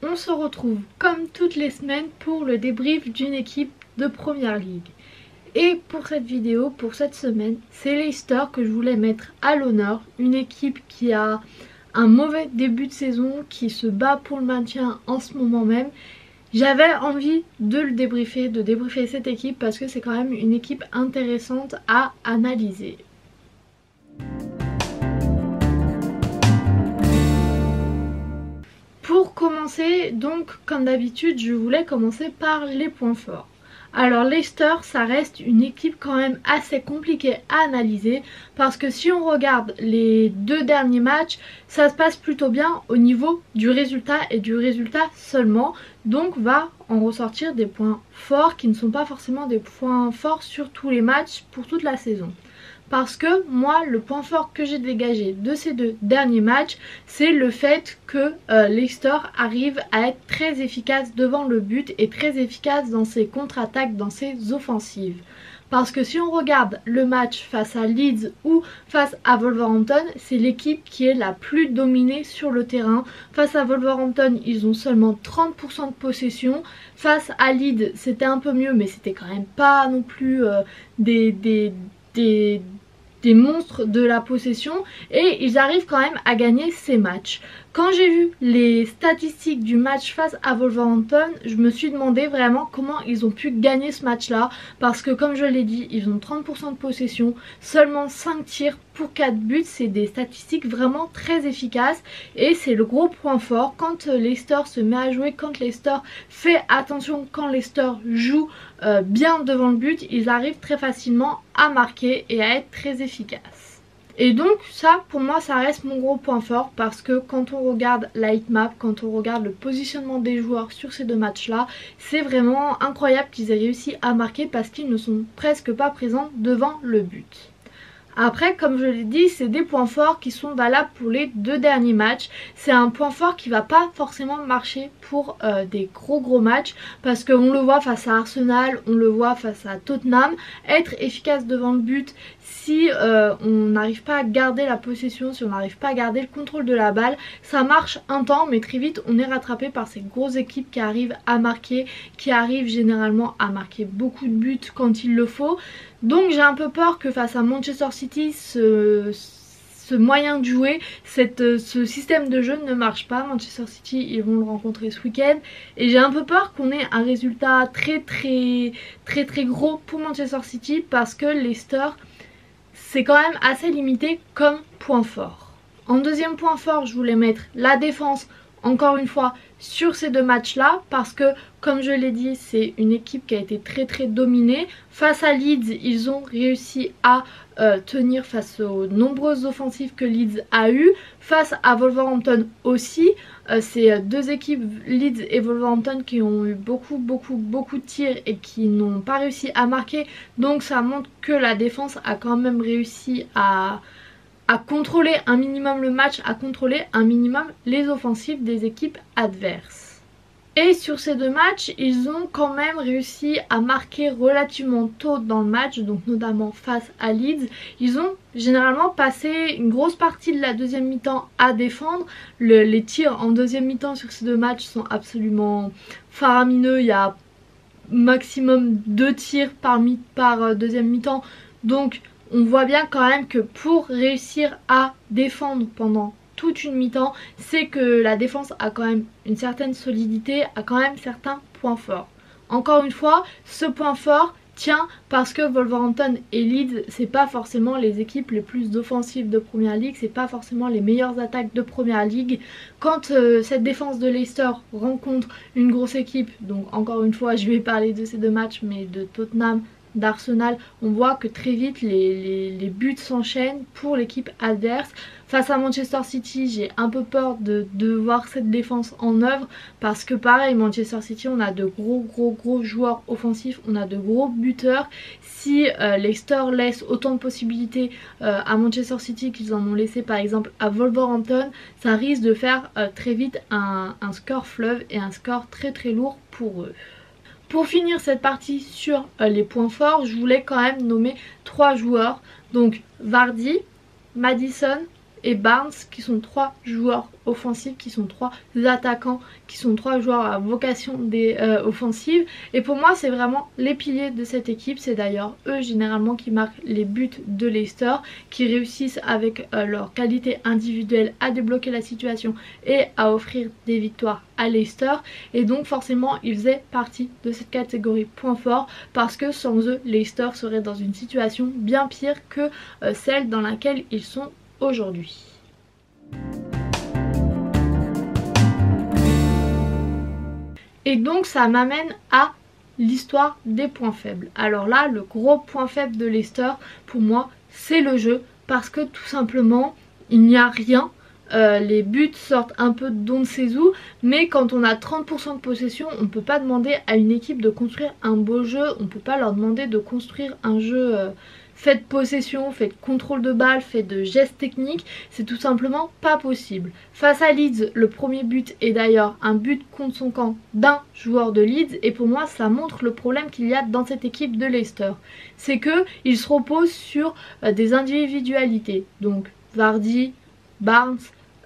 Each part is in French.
On se retrouve comme toutes les semaines pour le débrief d'une équipe de Première Ligue. Et pour cette vidéo, pour cette semaine, c'est Leicester que je voulais mettre à l'honneur. Une équipe qui a un mauvais début de saison, qui se bat pour le maintien en ce moment même. J'avais envie de le débriefer, de débriefer cette équipe parce que c'est quand même une équipe intéressante à analyser. Pour commencer, donc comme d'habitude, je voulais commencer par les points forts. Alors Leicester, ça reste une équipe quand même assez compliquée à analyser parce que si on regarde les deux derniers matchs, ça se passe plutôt bien au niveau du résultat et du résultat seulement. Donc va en ressortir des points forts qui ne sont pas forcément des points forts sur tous les matchs pour toute la saison. Parce que moi, le point fort que j'ai dégagé de ces deux derniers matchs, c'est le fait que Leicester arrive à être très efficace devant le but et très efficace dans ses contre-attaques, dans ses offensives. Parce que si on regarde le match face à Leeds ou face à Wolverhampton, c'est l'équipe qui est la plus dominée sur le terrain. Face à Wolverhampton, ils ont seulement 30% de possession. Face à Leeds, c'était un peu mieux, mais c'était quand même pas non plus des monstres de la possession, et ils arrivent quand même à gagner ces matchs. Quand j'ai vu les statistiques du match face à Wolverhampton, je me suis demandé vraiment comment ils ont pu gagner ce match là, parce que comme je l'ai dit, ils ont 30% de possession, seulement 5 tirs pour 4 buts, c'est des statistiques vraiment très efficaces et c'est le gros point fort. Quand Leicester se met à jouer, quand Leicester fait attention, quand Leicester joue bien devant le but, ils arrivent très facilement à marquer et à être très efficaces. Et donc ça, pour moi, ça reste mon gros point fort parce que quand on regarde la heatmap, quand on regarde le positionnement des joueurs sur ces deux matchs-là, c'est vraiment incroyable qu'ils aient réussi à marquer parce qu'ils ne sont presque pas présents devant le but. Après, comme je l'ai dit, c'est des points forts qui sont valables pour les deux derniers matchs. C'est un point fort qui va pas forcément marcher pour des gros matchs parce qu'on le voit face à Arsenal, on le voit face à Tottenham. Être efficace devant le but, si on n'arrive pas à garder la possession, si on n'arrive pas à garder le contrôle de la balle, ça marche un temps, mais très vite on est rattrapé par ces grosses équipes qui arrivent à marquer, qui arrivent généralement à marquer beaucoup de buts quand il le faut. Donc j'ai un peu peur que face à Manchester City, ce moyen de jouer, ce système de jeu ne marche pas. Manchester City, ils vont le rencontrer ce week-end. Et j'ai un peu peur qu'on ait un résultat très gros pour Manchester City parce que Leicester, c'est quand même assez limité comme point fort. En deuxième point fort, je voulais mettre la défense, encore une fois, sur ces deux matchs là parce que comme je l'ai dit, c'est une équipe qui a été très dominée. Face à Leeds, ils ont réussi à tenir face aux nombreuses offensives que Leeds a eues. Face à Wolverhampton aussi, c'est deux équipes, Leeds et Wolverhampton, qui ont eu beaucoup de tirs et qui n'ont pas réussi à marquer. Donc ça montre que la défense a quand même réussi à contrôler un minimum le match, à contrôler un minimum les offensives des équipes adverses. Et sur ces deux matchs, ils ont quand même réussi à marquer relativement tôt dans le match, donc notamment face à Leeds. Ils ont généralement passé une grosse partie de la deuxième mi-temps à défendre. Les tirs en deuxième mi-temps sur ces deux matchs sont absolument faramineux. Il y a maximum 2 tirs par deuxième mi-temps, donc on voit bien quand même que pour réussir à défendre pendant toute une mi-temps, c'est que la défense a quand même une certaine solidité, a quand même certains points forts. Encore une fois, ce point fort tient parce que Wolverhampton et Leeds, c'est pas forcément les équipes les plus offensives de Première Ligue, c'est pas forcément les meilleures attaques de Première Ligue. Quand cette défense de Leicester rencontre une grosse équipe, donc encore une fois je vais parler de ces deux matchs, mais de Tottenham, d'Arsenal, on voit que très vite les buts s'enchaînent pour l'équipe adverse. Face à Manchester City, j'ai un peu peur de voir cette défense en œuvre parce que pareil, Manchester City, on a de gros joueurs offensifs, on a de gros buteurs. Si Leicester laisse autant de possibilités à Manchester City qu'ils en ont laissé par exemple à Wolverhampton, ça risque de faire très vite un score fleuve et un score très lourd pour eux. Pour finir cette partie sur les points forts, je voulais quand même nommer 3 joueurs. Donc Vardy, Maddison et Barnes, qui sont 3 joueurs offensifs, qui sont 3 attaquants, qui sont 3 joueurs à vocation offensive. Et pour moi c'est vraiment les piliers de cette équipe. C'est d'ailleurs eux généralement qui marquent les buts de Leicester, qui réussissent avec leur qualité individuelle à débloquer la situation et à offrir des victoires à Leicester. Et donc forcément ils faisaient partie de cette catégorie points forts, parce que sans eux Leicester serait dans une situation bien pire que celle dans laquelle ils sont aujourd'hui. Et donc ça m'amène à l'histoire des points faibles. Alors là, le gros point faible de Leicester pour moi c'est le jeu, parce que tout simplement il n'y a rien. Les buts sortent un peu d'on ne sait où, mais quand on a 30% de possession, on ne peut pas demander à une équipe de construire un beau jeu, on ne peut pas leur demander de construire un jeu fait de possession, fait de contrôle de balle, fait de gestes techniques, c'est tout simplement pas possible. Face à Leeds, le premier but est d'ailleurs un but contre son camp d'un joueur de Leeds, et pour moi ça montre le problème qu'il y a dans cette équipe de Leicester. C'est qu'ils se reposent sur des individualités, donc Vardy, Barnes,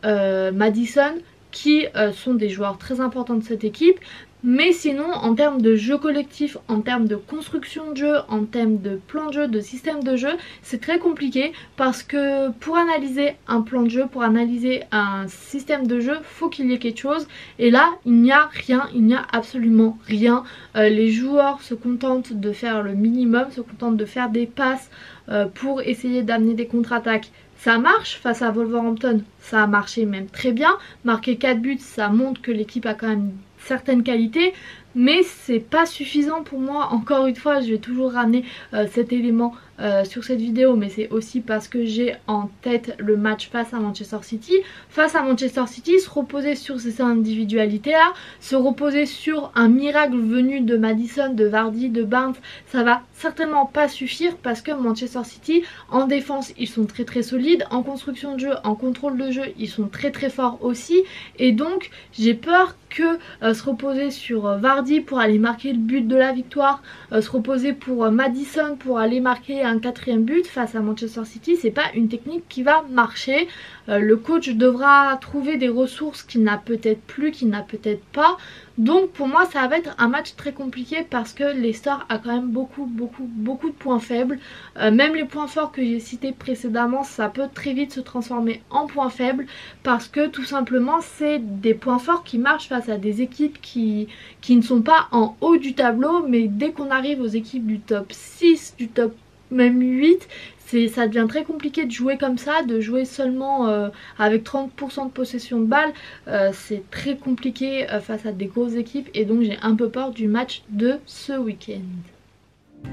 Maddison, qui sont des joueurs très importants de cette équipe. Mais sinon en termes de jeu collectif, en termes de construction de jeu, en termes de plan de jeu, de système de jeu, c'est très compliqué, parce que pour analyser un plan de jeu, pour analyser un système de jeu, faut qu'il y ait quelque chose, et là il n'y a rien, il n'y a absolument rien. Les joueurs se contentent de faire le minimum, se contentent de faire des passes pour essayer d'amener des contre-attaques. Ça marche face à Wolverhampton, ça a marché même très bien. Marquer 4 buts, ça montre que l'équipe a quand même certaines qualités, mais c'est pas suffisant pour moi. Encore une fois, je vais toujours ramener cet élément sur cette vidéo, mais c'est aussi parce que j'ai en tête le match face à Manchester City. Face à Manchester City, se reposer sur ces individualités là, se reposer sur un miracle venu de Maddison, de Vardy, de Barnes, ça va certainement pas suffire, parce que Manchester City en défense ils sont très très solides, en construction de jeu, en contrôle de jeu ils sont très très forts aussi, et donc j'ai peur que se reposer sur Vardy pour aller marquer le but de la victoire, se reposer pour Maddison pour aller marquer un 4e but face à Manchester City, c'est pas une technique qui va marcher. Le coach devra trouver des ressources qu'il n'a peut-être plus, qu'il n'a peut-être pas. Donc pour moi ça va être un match très compliqué, parce que Leicester a quand même beaucoup de points faibles. Même les points forts que j'ai cités précédemment, ça peut très vite se transformer en points faibles, parce que tout simplement c'est des points forts qui marchent face à des équipes qui ne sont pas en haut du tableau, mais dès qu'on arrive aux équipes du top 6, du top même 8, ça devient très compliqué de jouer comme ça, de jouer seulement avec 30% de possession de balle. C'est très compliqué face à des grosses équipes, et donc j'ai un peu peur du match de ce week-end.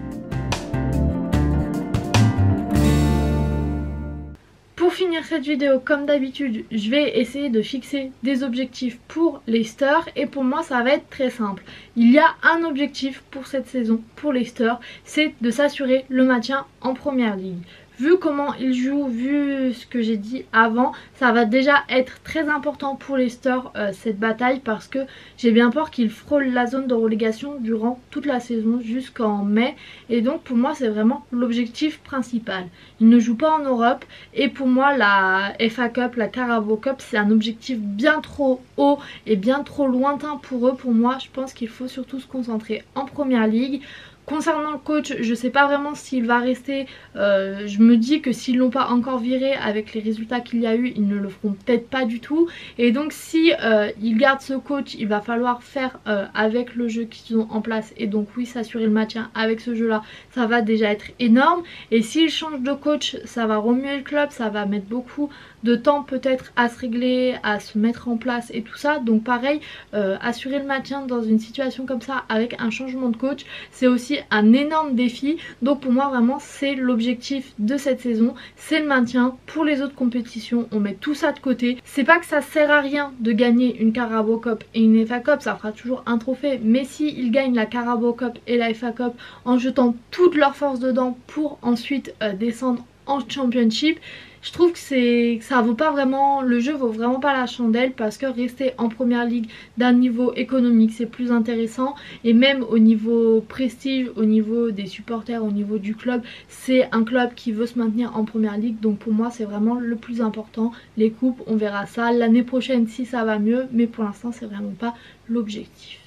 Pour finir cette vidéo, comme d'habitude, je vais essayer de fixer des objectifs pour Leicester, et pour moi ça va être très simple. Il y a un objectif pour cette saison pour Leicester, c'est de s'assurer le maintien en première ligue. Vu comment ils jouent, vu ce que j'ai dit avant, ça va déjà être très important pour Leicester cette bataille, parce que j'ai bien peur qu'ils frôlent la zone de relégation durant toute la saison jusqu'en mai, et donc pour moi c'est vraiment l'objectif principal. Ils ne jouent pas en Europe, et pour moi la FA Cup, la Carabao Cup, c'est un objectif bien trop haut et bien trop lointain pour eux. Pour moi je pense qu'il faut surtout se concentrer en première ligue. Concernant le coach, je sais pas vraiment s'il va rester. Je me dis que s'ils l'ont pas encore viré avec les résultats qu'il y a eu, ils ne le feront peut-être pas du tout. Et donc si ils gardent ce coach, il va falloir faire avec le jeu qu'ils ont en place. Et donc oui, s'assurer le maintien avec ce jeu là, ça va déjà être énorme. Et s'ils changent de coach, ça va remuer le club, ça va mettre beaucoup de temps peut-être à se régler, à se mettre en place et tout ça. Donc pareil, assurer le maintien dans une situation comme ça avec un changement de coach, c'est aussi un énorme défi. Donc pour moi vraiment c'est l'objectif de cette saison, c'est le maintien. Pour les autres compétitions on met tout ça de côté. C'est pas que ça sert à rien de gagner une Carabao Cup et une FA Cup, ça fera toujours un trophée, mais si ils gagnent la Carabao Cup et la FA Cup en jetant toute leur force dedans pour ensuite descendre en Championship. Je trouve que ça vaut pas vraiment, le jeu vaut vraiment pas la chandelle, parce que rester en première ligue d'un niveau économique c'est plus intéressant, et même au niveau prestige, au niveau des supporters, au niveau du club, c'est un club qui veut se maintenir en première ligue, donc pour moi c'est vraiment le plus important. Les coupes, on verra ça l'année prochaine si ça va mieux, mais pour l'instant c'est vraiment pas l'objectif.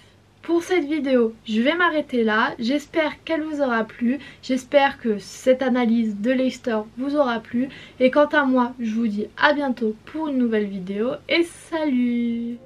Pour cette vidéo, je vais m'arrêter là. J'espère qu'elle vous aura plu. J'espère que cette analyse de Leicester vous aura plu. Et quant à moi, je vous dis à bientôt pour une nouvelle vidéo et salut!